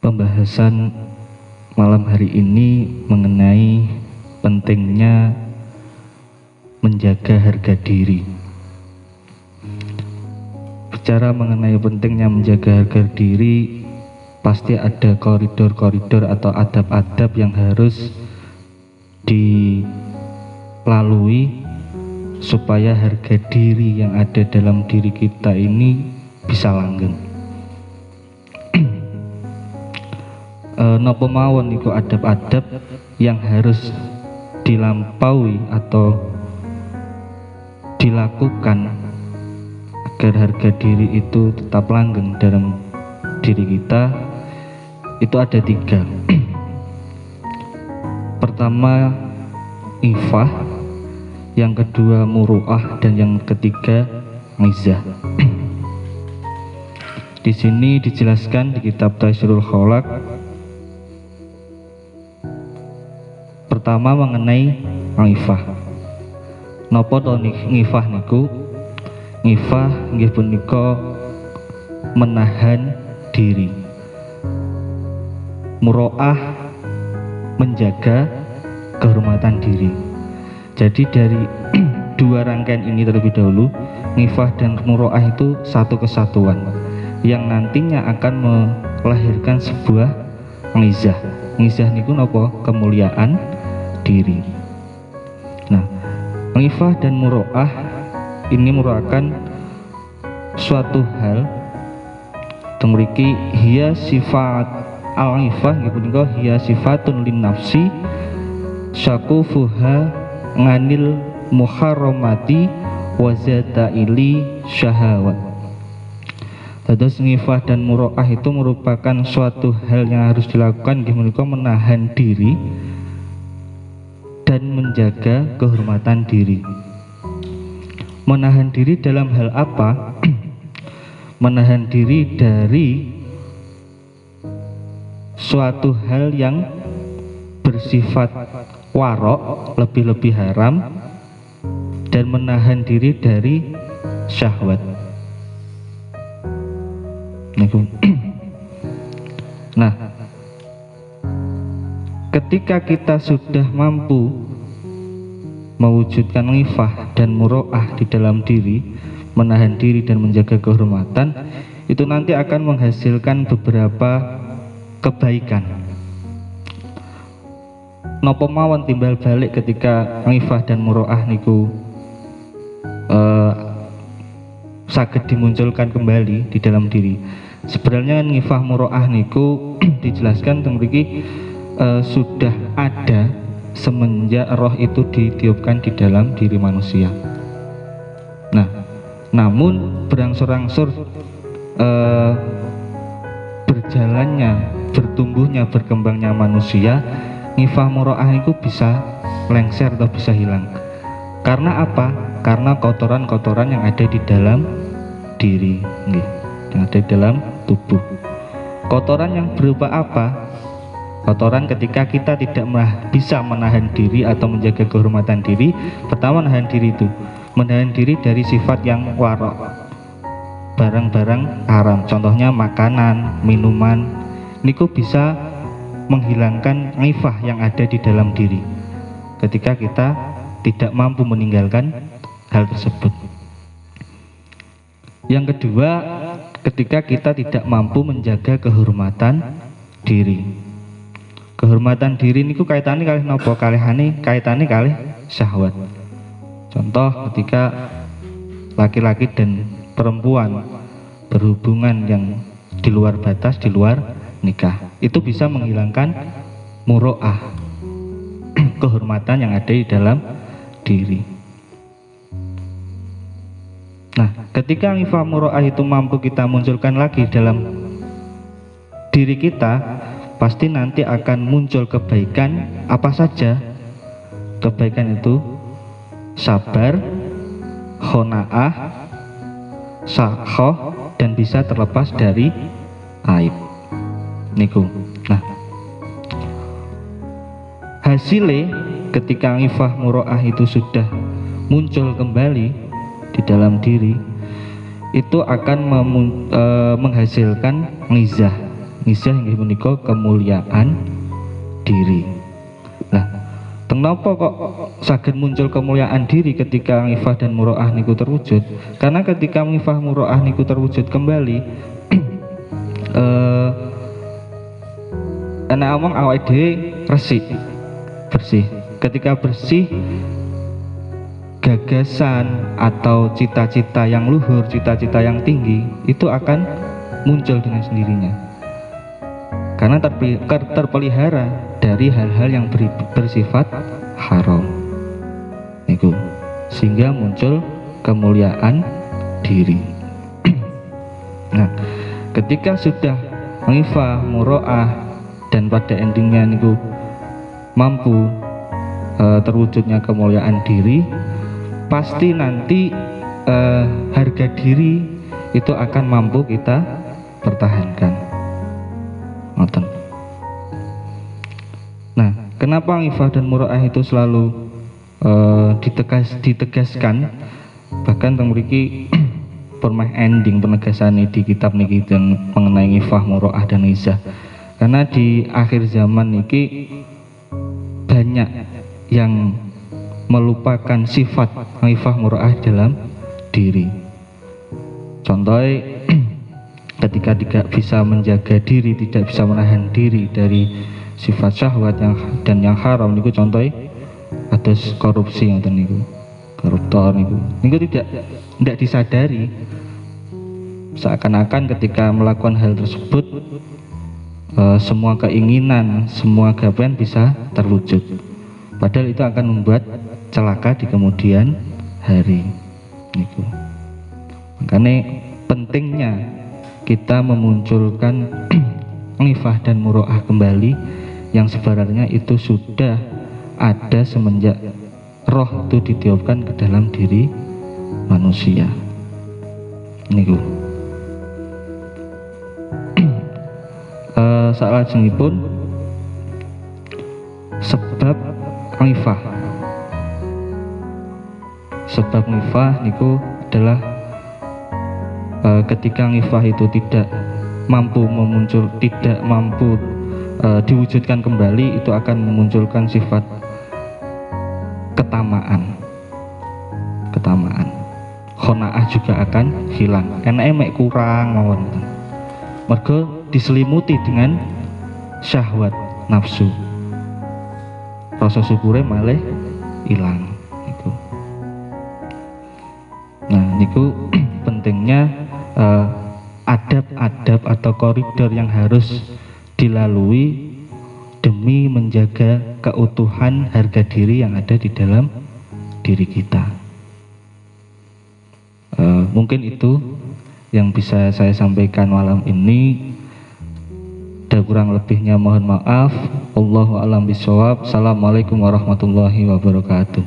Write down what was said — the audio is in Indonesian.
Pembahasan malam hari ini mengenai pentingnya menjaga harga diri. Bicara mengenai pentingnya menjaga harga diri, pasti ada koridor-koridor atau adab-adab yang harus dilalui supaya harga diri yang ada dalam diri kita ini bisa langgeng. Napa mawon iku adab-adab yang harus dilampaui atau dilakukan agar harga diri itu tetap langgeng dalam diri kita. Itu ada 3. Pertama ifah, yang kedua muru'ah, dan yang ketiga mizah. Di sini dijelaskan di kitab Taisirul Kholaq. Pertama mengenai ngifah. Napa to ngifah niku? Ngifah nggih punika menahan diri. Muro'ah menjaga kehormatan diri. Jadi dari 2 rangkaian ini terlebih dahulu, ngifah dan muro'ah itu satu kesatuan yang nantinya akan melahirkan sebuah ngizah. Ngizah niku napa? Kemuliaan diri. Nah, ngifah dan muro'ah ini merupakan suatu hal temriki hiya sifat al-ngifah punika hiya sifatun lin nafsi syakufuha nganil muharramati wa zataili syahawat. Terus ngifah dan muro'ah itu merupakan suatu hal yang harus dilakukan nggih menika menahan diri dan menjaga kehormatan diri. Menahan diri dalam hal apa? Menahan diri dari suatu hal yang bersifat warok, lebih-lebih haram, dan menahan diri dari syahwat. Nah, ketika kita sudah mampu mewujudkan ngifah dan muro'ah di dalam diri, menahan diri dan menjaga kehormatan, itu nanti akan menghasilkan beberapa kebaikan. Napa mawon timbal balik ketika ngifah dan muro'ah niku saged dimunculkan kembali di dalam diri. Sebenarnya ngifah muro'ah niku dijelaskan teng mriki sudah ada semenjak roh itu ditiupkan di dalam diri manusia. Nah, namun berangsur-angsur berjalannya, bertumbuhnya, berkembangnya manusia, ngifah muro'ah itu bisa lengser atau bisa hilang. Karena apa? Karena kotoran-kotoran yang ada di dalam diri, yang ada di dalam tubuh. Kotoran yang berupa apa? Kotoran ketika kita tidak bisa menahan diri atau menjaga kehormatan diri. Pertama, menahan diri itu menahan diri dari sifat yang warok, barang-barang haram, contohnya makanan, minuman, niku bisa menghilangkan ngifah yang ada di dalam diri ketika kita tidak mampu meninggalkan hal tersebut. Yang kedua, ketika kita tidak mampu menjaga kehormatan diri. Kehormatan diri niku kaitannya kalih napa? Kaitannya kalih syahwat. Contoh ketika laki-laki dan perempuan berhubungan yang di luar batas, di luar nikah, itu bisa menghilangkan muro'ah, kehormatan yang ada di dalam diri. Nah, ketika ngifah muro'ah itu mampu kita munculkan lagi dalam diri kita, pasti nanti akan muncul kebaikan. Apa saja kebaikan itu? Sabar, khona'ah, sakhoh, dan bisa terlepas dari aib niku. Nah, hasilnya ketika ngifah muro'ah itu sudah muncul kembali di dalam diri, itu akan menghasilkan ngizah. Ngizah inggih punika kemuliaan diri. Nah, kenapa kok saged muncul kemuliaan diri ketika ngifah dan muro'ah niku terwujud? Karena ketika ngifah muro'ah niku terwujud kembali, ana omong awake dhewe resik, bersih. Ketika bersih, gagasan atau cita-cita yang luhur, cita-cita yang tinggi itu akan muncul dengan sendirinya. Karena terpelihara dari hal-hal yang bersifat haram. Niku, sehingga muncul kemuliaan diri. Nah, ketika sudah ngifah, muro'ah, dan pada endingnya niku mampu terwujudnya kemuliaan diri, pasti nanti harga diri itu akan mampu kita pertahankan. Ngoten. Nah, kenapa ngifah dan muro'ah itu selalu ditegaskan, bahkan teng mriki permeh ending penegasan di kitab niki dan mengenai ngifah, muro'ah dan ngizah. Karena di akhir zaman niki banyak yang melupakan sifat ngifah muro'ah dalam diri. Contohnya ketika tidak bisa menjaga diri, tidak bisa menahan diri dari sifat syahwat yang haram niku, contohnya atus korupsi ngoten niku, koruptor niku tidak disadari, seakan-akan ketika melakukan hal tersebut semua keinginan, semua gapean bisa terwujud, padahal itu akan membuat celaka di kemudian hari niku. Makanya pentingnya kita memunculkan ngifah dan muro'ah kembali yang sebenarnya itu sudah ada semenjak roh itu ditiupkan ke dalam diri manusia niku. Salajengipun sebab ngifah niku adalah ketika ngifah itu tidak mampu diwujudkan kembali, itu akan memunculkan sifat ketamaan. Khona'ah juga akan hilang. Enake mek kurang mawon. Mergo diselimuti dengan syahwat nafsu. Rasa syukure malah hilang niku. Nah, niku pentingnya adab-adab atau koridor yang harus dilalui demi menjaga keutuhan harga diri yang ada di dalam diri kita. Mungkin itu yang bisa saya sampaikan malam ini. Dan kurang lebihnya mohon maaf. Allahu a'lam bishawab. Assalamualaikum warahmatullahi wabarakatuh.